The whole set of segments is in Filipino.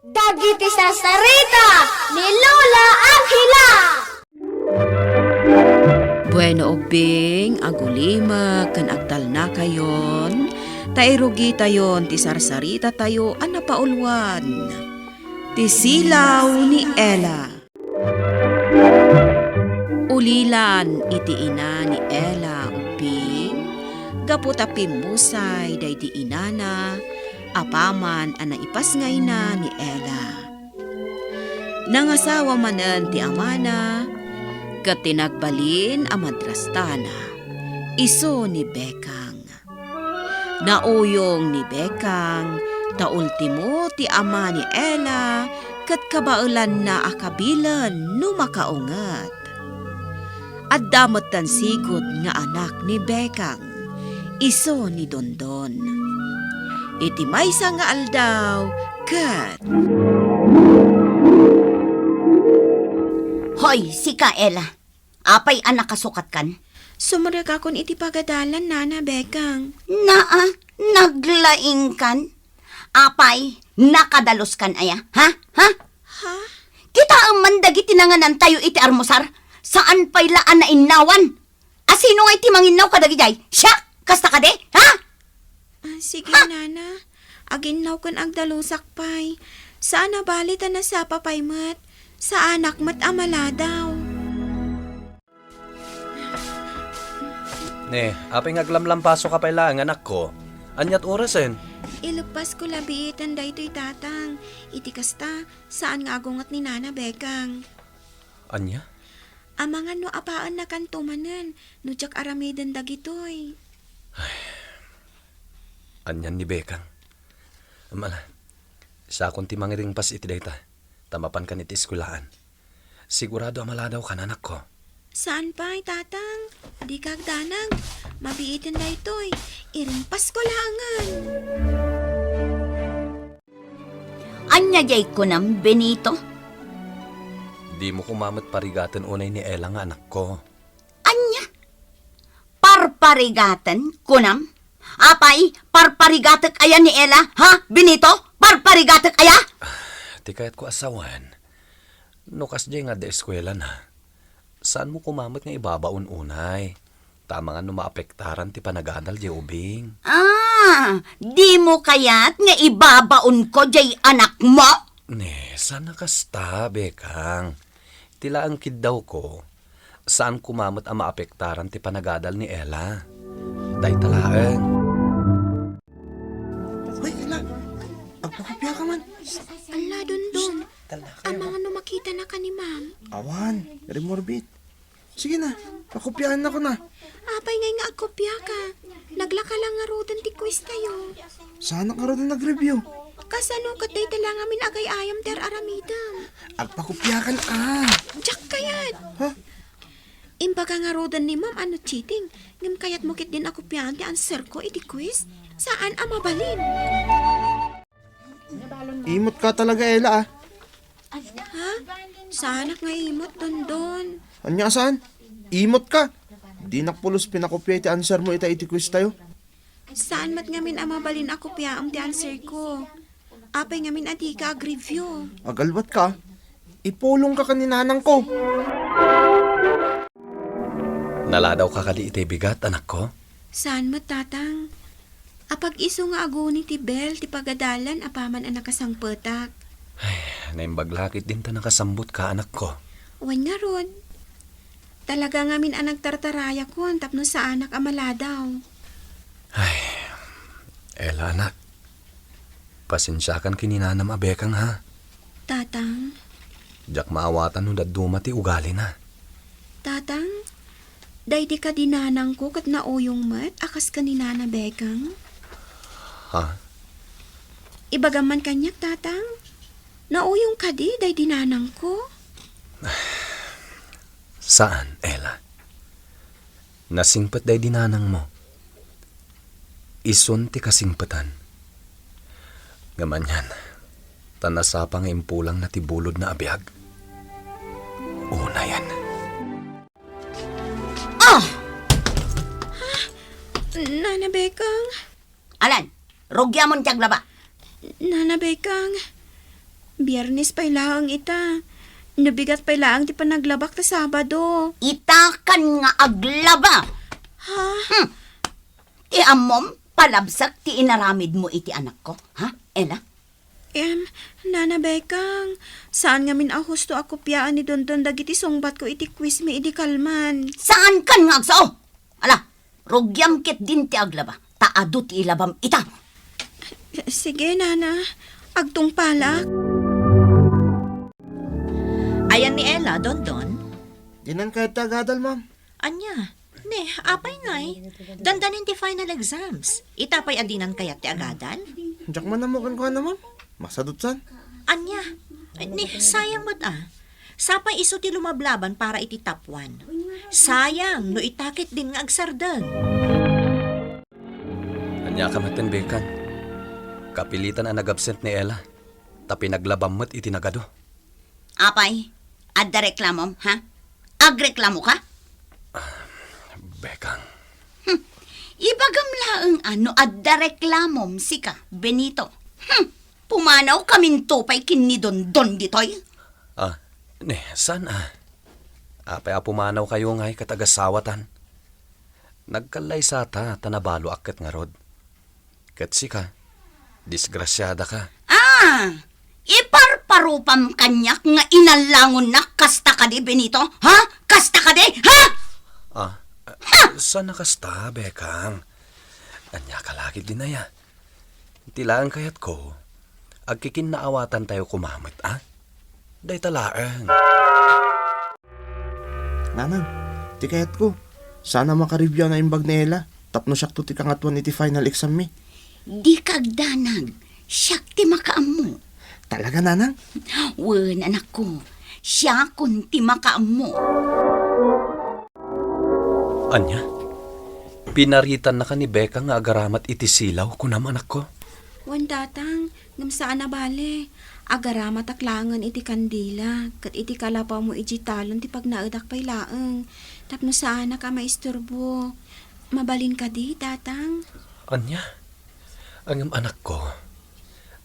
Dagiti sasarita ni Lola Angela. Bueno ubing, agulima, kan agtal na kayon, tairugi tayon, ti sarsarita tayo, anapaulwan. Ti silaw ni Ella. Ulilan, iti ina ni Ella, ubing, gaputapi musay, day di inana, apaman, ipasngay na ni Ella. Nangasawa manen ti amana, kat tinagbalin amadrastana, iso ni Bekang. Nauyong ni Bekang, ta ultimo ti ama ni Ella, kat kabaulan na akabilan no makaungat. At damot tan sigod nga anak ni Bekang, iso ni Dondon. Iti maysa nga aldaw, kat... Hoy, sika Ella. Apay anak kasukat kan? Sumarag akon iti pagadalan, Nana Bekang. Naa, naglaing kan? Apay, nakadalos kan aya? Ha? Ha? Ha? Kita ang mandagi tinanganan tayo iti armusar. Saan pay laan na inawan? Asino nga iti manginaw kadagijay? Siya, kasta ka de? Ha? Sige, Nana. Aginaw kon agdalusak pay. Saan nabalita na sa papay mat? Sa anak mat amala daw. Ne, apay ngaglamlampaso ka pala ang anak ko. Anyat orasen? Ilupas ko labiitan da ito'y tatang. Iti kasta, saan nga agungat ni Nana Bekang? Anya? Amangan no apaan na kantumanan, no jak aramidan dagitoy. Anyan ni Bekang. Amala, sa akong timangiring pas iti dayta, tamapan ka niti eskulaan. Sigurado amala daw ka anak ko. Saan pa'y tatang? Di kagdanag. Mabiitin da ito'y. Irimpas ko langan. Anya jay ko nam, Benito? Di mo kumamot parigatan unay ni Ella nga anak ko. Anya? Parparigatan, kunam? Apay, parparigatek aya ni Ella, ha? Benito? Parparigatek aya? Di kayat ko asawan. Nukas jay nga da eskwela na. Saan mo kumamot nga ibabaon unay? Tama nga maapektaran ti panagadal jay ubing. Di mo kayat nga ibabaon ko jay anak mo? Ne, sana kasta, Bekang. Tila ang kid daw ko. Saan kumamot ang maapektaran ti panagadal ni Ella? Day talaan. Hoy, Ella. Agpakopya ka man. Ala, Dondon. Ang mga makita na ka ni ma'am. Awan, remorbid. Sige na, pakopyahan na ko na. Apay ngay nga agkopya ka. Naglaka lang nga rodan ti quiz tayo. Sana ka rin nag-review. Kasano kat day tala ngamin agay ayam ter aramidam. Agpakopya ka na. Diyak kayat. Ha? Imbaga nga rodan ni ma'am ano cheating. Ngam kayat mo kit din akopyahan ti answer ko iti quiz. Saan amabalin? Imot ka talaga, Ella Ha? Sana nga imot, Dondon. Anya saan? Imot ka. Di nakpulos pinakopya iti answer mo iti quiz tayo. Saan mat ngamin amabalin ako piyaam ti answer ko? Apay ngamin adi ka ag-review. Agalwat ka. Ipulong ka kaninanang ko. Naladaw ka kadi iti bigat, anak ko? Saan mat tatang? Apag iso nga aguni ti Bel, ti pagadalan, apaman ang nakasangpetak. Naimbaglakit din ta nakasambot ka, anak ko. Wan nga ron. Talaga ngamin ang nagtartaraya ko, tapno sa anak amala daw. Ella, anak. Pasensyakan kininanam a Bekang, ha? Tatang, Diyak maawatan nung daduma ti ugali na. tatang, day di ka dinanang ko kat nauyong mat, akas ka ni Nana Bekang. Ha? Ibagaman kanyak, tatang. Nauyong ka di, day dinanang ko. Saan, Ella? Nasingpat day dinanang mo. Ison ti kasingpatan. Ngaman yan, tanasapa nga impulang na tibulod na abiyag. Una yan. Nana Bekang, Alan, rogya mon tiyag laba. Nana Bekang, Biyernes pa ilaang ita. Nabigat pa ilaang ti panaglabak ta Sabado. Itakan nga aglaba. Ha? Ti amom, palabsak ti inaramid mo iti anak ko. Ha, Ella? Nana Bekang, saan nga min ahusto ako piyaan ni Dondon dagiti sungbat ko iti quiz mi iti kalman. Saan kan nga agsao? Ala, rugyam ket din ti aglaba. Taado ti ilabam ita. Sige, Nana. Agtong palak. Ayan ni Ella, Dondon. Dinan kahit tagadal, ma'am. Anya, ne, apay ngay. Dandanin ti final exams. Itapay adinan kayat ti agadal. Diyak man namukan ko na, ma'am. Masadot san. Anya, ne, sayang mo't Sapay iso ti lumablaban para iti top 1. Sayang, no itakit din nga agsardan. Anya ka matin, Bekang. Kapilitan ang nag-absent ni Ella. Tapi naglabam mo't iti nagado. Apay, adda reklamom, ha? Agreklamo ka? Bekang. Ibagam laeng ano adda reklamom sika, Benito. Pumanaw kamin tupay kinni Dondon ditoy. Ne, saan Apay pumanaw kayo ngay katagasawatan. Nagkalay sa tanabalo akit nga rod. Katsi ka, disgrasyada ka. Iparparupam kanyak nga inalangon na kasta ka di, Benito. Ha? Kasta ka di, ha? Saan nakasta, Bekang? Anya ka lagi din na ya. Tilaan kayat ko, agkikin naawatan tayo kumamit, Day talaang. Nanang, ti kayat ko. Sana makareview na imbag ni Ella. Tapno siyak to ti kangatuan iti final exam mi. Di kagdanag. Siyak ti makaammo. Talaga, nanang? Wen, anak ko. Siya kun ti makaammo. Anya? Pinaritan na ka ni Becca nga agaramat iti silaw ko naman ako. Wan datang, ngam saan na bale. Agaramat aklangan iti kandila. Kat iti kalapaw mo iti talon ti pag naadak pa'y laeng. Tapno saan na ka maisturbo. Mabalin ka di, datang. Anya? Ang anak ko,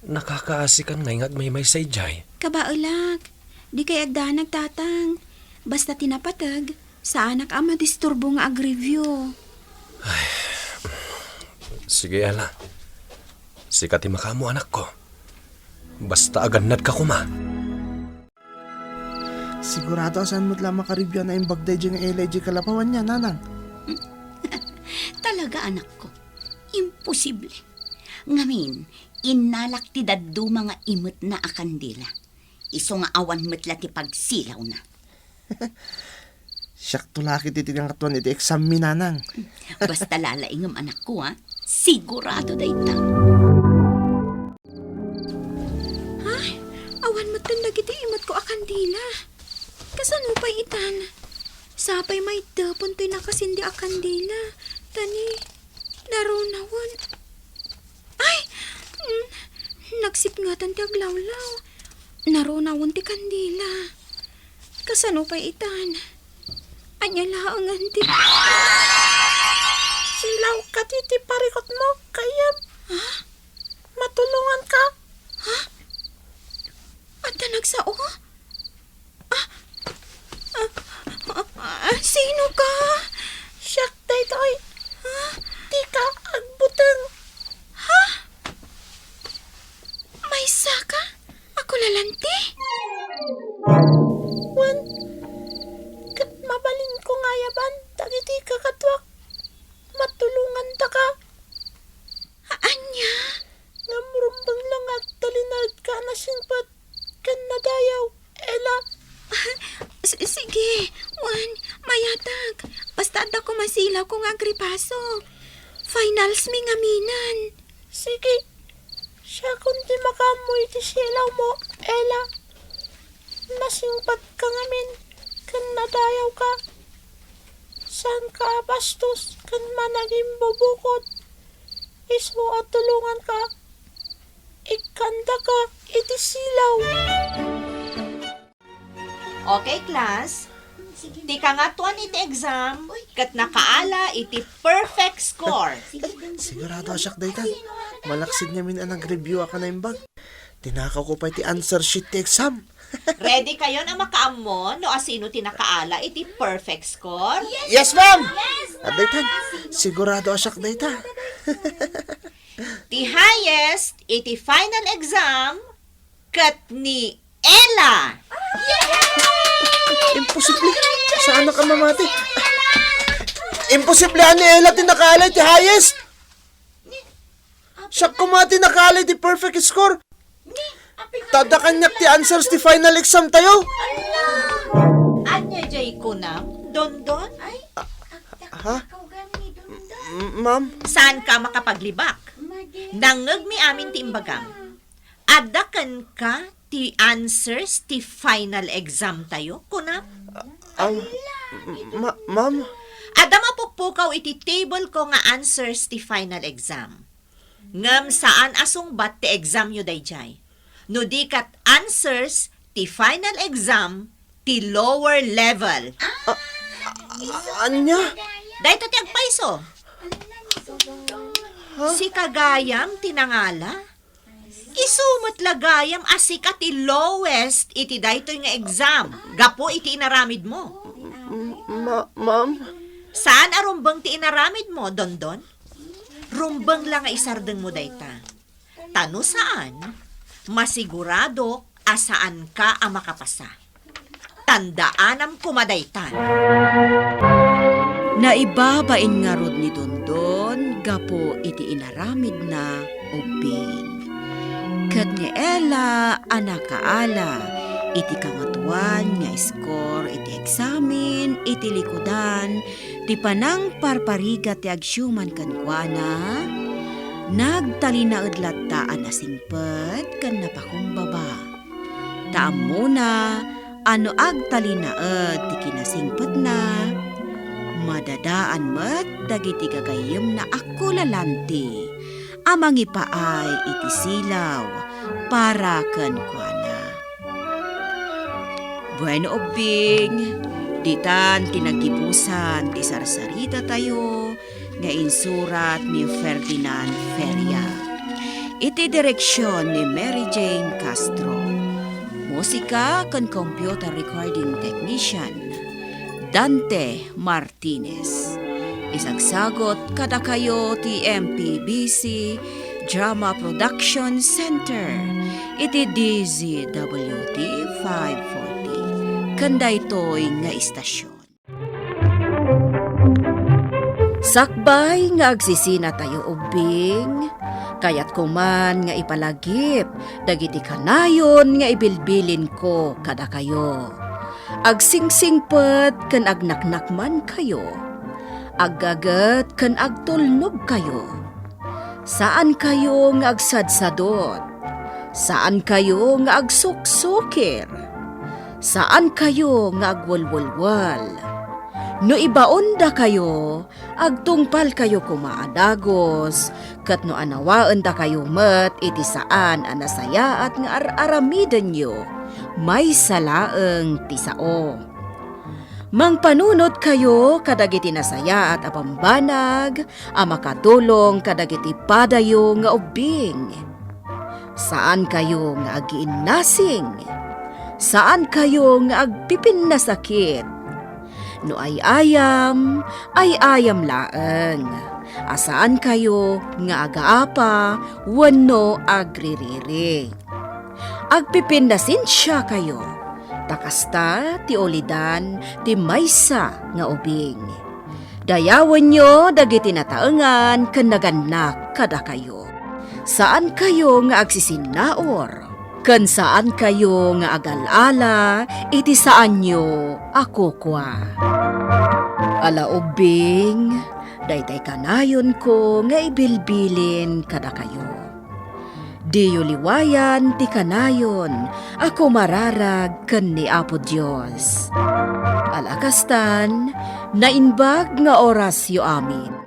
nakakaasikan ngay ngagmaymay say jay. Kabaulag, di kay agdanag, tatang. Basta tinapatag, sa anak ama disturbo nga ag-review. Sige, Ella. Sikati makamu anak ko. Basta aganad ka kuma. Sigurado saan mo't lang makareview na imbag day dyan ng Ella iti kalapawan niya, nanang. Talaga, anak ko. Imposible. Ngamin, inalak ti daddo mga imot na akandila. Iso nga awan metla ti pagsilaw na. Siyak tulakit iti kangatuan iti exam mi, nanang. Basta lalaingam anak ko, ha? Sigurado day ta. Awan mo talaga iti imot ko akandila. Kasano pa itan? Sapay may dapon to'y nakasindi akandila. Tani, narunawan. Ay! Nagsipngatan ti aglawlaw. Narunawan ti kandila. Kasano pa itan? Anya laangan ti... Silaw ka titi parikot mo, kaya matulungan ka. At nagsao? Sino ka? Siyak daytoy. Di ka agbuteng. May saka? Ako lalanti? Wan, kat mabalin ko nga yaban, dagiti kakatwak. Matulungan ta ka. Anya? Namurumbang lang at talinad ka na singpat. Kan nadayaw, Ella. Sige, Juan, mayatag. Basta ako masilaw kung agripaso. Finals mi ngaminan. Sige, siya kundi makamoy ti silaw mo, Ella. Nasingpat ka ngamin, kan nadayaw ka. San ka bastos, kan managing bubukot. Iso at tulungan ka. Ikanda ka, iti silaw. Okay, class. Di ka nga tuwan iti exam, kat nakaala iti perfect score. Sigurado siyak day ka. Malaksid niya min ang nag-review ka na imbag. Tinakaw ko pa iti answer sheet ti exam. Ready kayo na makaamon no asino tinakaala iti perfect score? Yes, ma'am! At daytan, sigurado asyak dayta. Ti highest iti final exam kat ni Ella. Imposible. Saan ka mamati? Imposible ani Ella tinakala ti highest. Siya kumati nakala ti perfect score. Tadakanyak ti answers ti final exam tayo. Anya jay ko na, Dondon? Ha? Ma'am? Saan ka makapaglibak? Nangag mi amin ti imbagam. Adakan ka ti answers ti final exam tayo, kunam? Ma'am? Ada mapukpukaw iti table ko nga answers ti final exam. Ngam saan asungbat ti exam yu dayjay. No di kat answers ti final exam ti lower level. Anya? Dahito ti agpaiso. Si kagayam tinangala. Isumot lagayam asik ti lowest iti dayto nga exam. Gapo iti inaramid mo. Ma'am? Saan arumbang ti inaramid mo, Dondon? Rumbang lang nga isardeng mo dayta. Tano saan? Masigurado asaan ka ang makapasa. Tandaanam kumadaytan. Naibabain nga rod ni Dondon, gapo iti inaramid na ubing. Kat ni Ella, anak kaala, iti kamatuan nga score, iti eksamin, iti likudan, ti panang parpariga ti agsyuman kankwana, nagtalinaed lataan asingpet kan napakumbaba. Taam muna, ano agtalinaed ti kinasingpet na, madadaan met dagiti gagayem na ako lalanti, amang ipaay iti silaw para kankwana. Bueno ubing, ditan tinagibusan ti sarsarita tayo, nga insurat ni Ferdinand Feria. Iti direksyon ni Mary Jane Castro. Musika kan computer recording technician Dante Martinez. Isagsagot kada kayo ti MPBC Drama Production Center. Iti DZWT 540. Kanda ito'y nga istasyon. Sakbay nga agsisina tayo ubing, kayat kuman nga ipalagip, dagiti kanayon nga ibilbilin ko kada kayo. Agsingsingpet kan agnaknakman kayo, aggagat kan agtulnog kayo. Saan kayo nga agsadsadot? Saan kayo nga agsuksukir? Saan kayo nga agwalwalwal? No ibaon da kayo, agtungpal kayo kumaadagos, kat no anawaan da kayo met iti saan anasaya at nga aramiden nyo, may salaeng tisao. Mangpanunot kayo kadagiti nasaya at apambanag, amakatulong kadagiti padayo nga ubing. Saan kayo nga agiinnasing? Saan kayo nga agpipin na sakit? No ay ayam laeng. Asaan kayo nga agaapa, wano agririri. Agpipindasin siya kayo. Takasta ti olidan ti maysa nga ubing. Dayawan nyo dagiti nataengan ken naganak kada kayo. Saan kayo nga agsisinaor? Ken saan kayo nga agalala, iti saan nyo ako kwa. Ala ubing, daytay kanayon ko nga ibilbilin kada kayo. Diyo liwayan ti kanayon, ako mararag ken ni Apo Dios. Alakastan, nainbag nga oras yo amin.